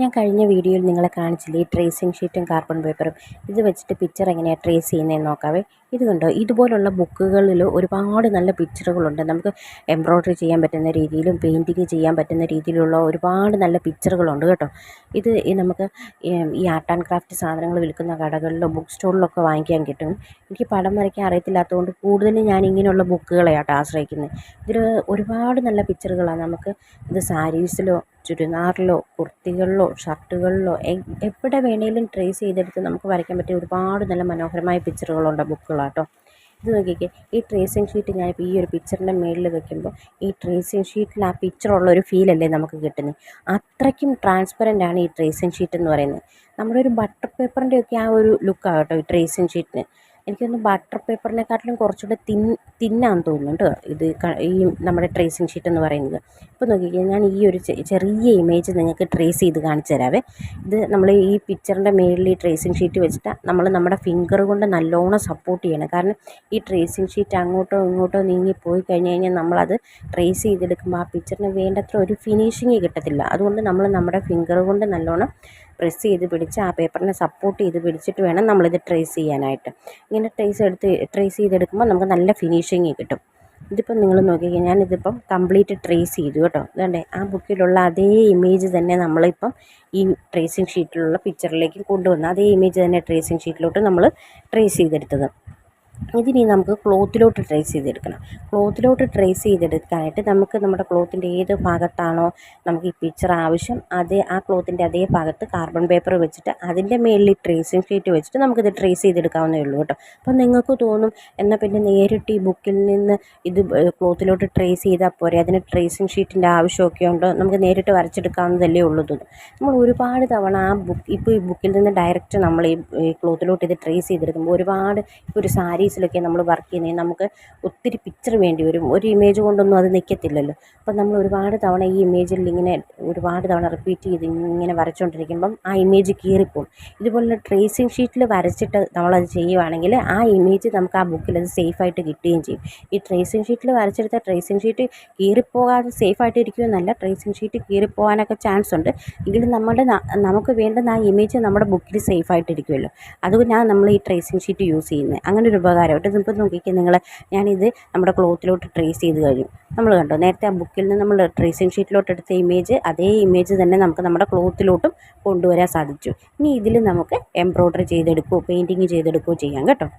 ഞാൻ കഴിഞ്ഞ വീഡിയോയിൽ നിങ്ങളെ കാണിച്ചില്ലേ ഈ ട്രേസിംഗ് ഷീറ്റും കാർബൺ പേപ്പറും ഇത് വെച്ചിട്ട് പിക്ചർ എങ്ങനെയാണ് ട്രേസ് ചെയ്യുന്നതെന്ന് നോക്കാവേ. ഇത് കണ്ടോ, ഇതുപോലുള്ള ബുക്കുകളിൽ ഒരുപാട് നല്ല പിക്ചറുകളുണ്ട്. നമുക്ക് എംബ്രോയ്ഡറി ചെയ്യാൻ പറ്റുന്ന രീതിയിലും പെയിൻറ്റിങ് ചെയ്യാൻ പറ്റുന്ന രീതിയിലുള്ള ഒരുപാട് നല്ല പിക്ചറുകളുണ്ട് കേട്ടോ. ഇത് നമുക്ക് ഈ ആർട്ട് ആൻഡ് ക്രാഫ്റ്റ് സാധനങ്ങൾ വിൽക്കുന്ന കടകളിലോ ബുക്ക് സ്റ്റോളിലൊക്കെ വാങ്ങിക്കാൻ കിട്ടും. എനിക്ക് പടം വരയ്ക്കാൻ അറിയത്തില്ലാത്തതുകൊണ്ട് കൂടുതലും ഞാൻ ഇങ്ങനെയുള്ള ബുക്കുകളെയാട്ടോ ആശ്രയിക്കുന്നത്. ഇതിൽ ഒരുപാട് നല്ല പിക്ചറുകളാണ്. നമുക്ക് ഇത് സാരീസിലോ ചുരിദാറിലോ കുർത്തികളിലോ ഷർട്ടുകളിലോ എവിടെ വേണേലും ട്രേസ് ചെയ്തെടുത്ത് നമുക്ക് വരയ്ക്കാൻ പറ്റിയ ഒരുപാട് നല്ല മനോഹരമായ പിക്ചറുകളുണ്ട് ബുക്കുകളാട്ടോ. ഇത് നോക്കിക്കേ, ഈ ട്രേസിംഗ് ഷീറ്റ് ഞാനിപ്പോൾ ഈ ഒരു പിക്ചറിൻ്റെ മുകളിൽ വെക്കുമ്പോൾ ഈ ട്രേസിംഗ് ഷീറ്റിൽ ആ പിക്ചറുള്ള ഒരു ഫീലല്ലേ നമുക്ക് കിട്ടുന്നത്. അത്രയ്ക്കും ട്രാൻസ്പെറൻ്റ് ആണ് ഈ ട്രേസിംഗ് ഷീറ്റ് എന്ന് പറയുന്നത്. നമ്മുടെ ഒരു ബട്ടർ പേപ്പറിൻ്റെയൊക്കെ ആ ഒരു ലുക്കാണ് കേട്ടോ ഈ ട്രേസിംഗ് ഷീറ്റിന്. എനിക്കൊന്ന് ബട്ടർ പേപ്പറിനെക്കാട്ടിലും കുറച്ചുകൂടെ തിന്നാന്ന് തോന്നുന്നുണ്ട് ഇത് ഈ നമ്മുടെ ട്രേസിംഗ് ഷീറ്റ് എന്ന് പറയുന്നത്. ഇപ്പോൾ നോക്കിക്കഴിഞ്ഞാൽ ഞാൻ ഈ ഒരു ചെറിയ ഇമേജ് നിങ്ങൾക്ക് ട്രേസ് ചെയ്ത് കാണിച്ചു തരാവേ. ഇത് നമ്മൾ ഈ പിക്ചറിൻ്റെ മേളിൽ ഈ ട്രേസിംഗ് ഷീറ്റ് വെച്ചിട്ട് നമ്മൾ നമ്മുടെ ഫിംഗർ കൊണ്ട് നല്ലോണം സപ്പോർട്ട് ചെയ്യണം. കാരണം ഈ ട്രേസിംഗ് ഷീറ്റ് അങ്ങോട്ടോ ഇങ്ങോട്ടോ നീങ്ങിപ്പോയി കഴിഞ്ഞ് കഴിഞ്ഞാൽ നമ്മളത് ട്രേസ് ചെയ്തെടുക്കുമ്പോൾ ആ പിക്ചറിന് വേണ്ടത്ര ഒരു ഫിനിഷിങ് കിട്ടത്തില്ല. അതുകൊണ്ട് നമ്മൾ നമ്മുടെ ഫിംഗർ കൊണ്ട് നല്ലോണം പ്രസ് ചെയ്ത് പിടിച്ച് ആ പേപ്പറിനെ സപ്പോർട്ട് ചെയ്ത് പിടിച്ചിട്ട് വേണം നമ്മളിത് ട്രേസ് ചെയ്യാനായിട്ട്. ഇങ്ങനെ ട്രേസ് ചെയ്തെടുക്കുമ്പോൾ നമുക്ക് നല്ല ഫിനിഷിങ് കിട്ടും. ഇതിപ്പം നിങ്ങൾ നോക്കിക്കഴിഞ്ഞാൽ ഞാനിതിപ്പം കംപ്ലീറ്റ് ട്രേസ് ചെയ്തു കേട്ടോ. അതുകൊണ്ടേ ആ ബുക്കിലുള്ള അതേ ഇമേജ് തന്നെ നമ്മളിപ്പം ഈ ട്രേസിംഗ് ഷീറ്റിലുള്ള പിക്ചറിലേക്ക് കൊണ്ടുവന്ന് അതേ ഇമേജ് തന്നെ ട്രേസിംഗ് ഷീറ്റിലോട്ട് നമ്മൾ ട്രേസ് ചെയ്തെടുത്തത്. ഇതിനി നമുക്ക് ക്ലോത്തിലോട്ട് ട്രേസ് ചെയ്തെടുക്കണം. ക്ലോത്തിലോട്ട് ട്രേസ് ചെയ്തെടുക്കാനായിട്ട് നമുക്ക് നമ്മുടെ ക്ലോത്തിൻ്റെ ഏത് ഭാഗത്താണോ നമുക്ക് ഈ പിക്ചർ ആവശ്യം ആ ക്ലോത്തിൻ്റെ അതേ ഭാഗത്ത് കാർബൺ പേപ്പർ വെച്ചിട്ട് അതിൻ്റെ മേളിൽ ട്രേസിംഗ് ഷീറ്റ് വെച്ചിട്ട് നമുക്കിത് ട്രേസ് ചെയ്തെടുക്കാവുന്നേ ഉള്ളൂ കേട്ടോ. അപ്പം നിങ്ങൾക്ക് തോന്നും എന്നാൽ പിന്നെ നേരിട്ട് ഈ ബുക്കിൽ നിന്ന് ഇത് ക്ലോത്തിലോട്ട് ട്രേസ് ചെയ്താൽ പോരെ, അതിന് ട്രേസിംഗ് ഷീറ്റിൻ്റെ ആവശ്യമൊക്കെ ഉണ്ടോ, നമുക്ക് നേരിട്ട് വരച്ചെടുക്കാവുന്നതല്ലേ ഉള്ളൂ തോന്നും. നമ്മൾ ഒരുപാട് തവണ ഇപ്പോൾ ഈ ബുക്കിൽ നിന്ന് ഡയറക്റ്റ് നമ്മൾ ഈ ക്ലോത്തിലോട്ട് ഇത് ട്രേസ് ചെയ്തെടുക്കുമ്പോൾ ഒരുപാട് ഇപ്പോൾ ഒരു സാരീസിലൊക്കെ നമ്മൾ വർക്ക് ചെയ്യുന്നത് നമുക്ക് ഒത്തിരി പിക്ചർ വേണ്ടി വരും. ഒരു ഇമേജ് കൊണ്ടൊന്നും അത് നിൽക്കത്തില്ലല്ലോ. അപ്പം നമ്മൾ ഒരുപാട് തവണ ഈ ഇമേജിൽ ഇങ്ങനെ ഒരുപാട് തവണ റിപ്പീറ്റ് ചെയ്ത് ഇങ്ങനെ വരച്ചുകൊണ്ടിരിക്കുമ്പം ആ ഇമേജ് കീറിപ്പോവും. ഇതുപോലെ ട്രേസിംഗ് ഷീറ്റിൽ വരച്ചിട്ട് നമ്മളത് ചെയ്യുവാണെങ്കിൽ ആ ഇമേജ് നമുക്ക് ആ ബുക്കിൽ അത് സേഫായിട്ട് കിട്ടുകയും ചെയ്യും. ഈ ട്രേസിംഗ് ഷീറ്റിൽ വരച്ചെടുത്ത ട്രേസിംഗ് ഷീറ്റ് കീറിപ്പോകാതെ സേഫായിട്ട് ഇരിക്കുമെന്നല്ല, ട്രേസിംഗ് ഷീറ്റ് കീറിപ്പോകാനൊക്കെ ചാൻസ് ഉണ്ട്. എങ്കിലും നമുക്ക് വേണ്ടുന്ന ആ ഇമേജ് നമ്മുടെ ബുക്കിൽ സേഫായിട്ടിരിക്കുമല്ലോ. അതുകൊണ്ടാണ് നമ്മൾ ഈ ട്രേസിംഗ് ഷീറ്റ് യൂസ് ചെയ്യുന്നത്. അങ്ങനെ ഒരു ഉപകാരമായിട്ട് ഇതിപ്പോൾ നോക്കിക്കാൻ ഞാനിത് നമ്മുടെ ക്ലോത്തിലോട്ട് ട്രേസ് ചെയ്ത് കഴിഞ്ഞു. നമ്മൾ കണ്ടോ, നേരത്തെ ആ ബുക്കിൽ നിന്ന് നമ്മൾ ട്രേസിംഗ് ഷീറ്റിലോട്ട് എടുത്ത ഇമേജ് അതേ ഇമേജ് തന്നെ നമുക്ക് നമ്മുടെ ക്ലോത്തിലോട്ടും കൊണ്ടുവരാൻ സാധിച്ചു. ഇനി ഇതിൽ നമുക്ക് എംബ്രോയ്ഡറി ചെയ്തെടുക്കുകയോ പെയിൻറ്റിങ് ചെയ്തെടുക്കുകയോ ചെയ്യാം കേട്ടോ.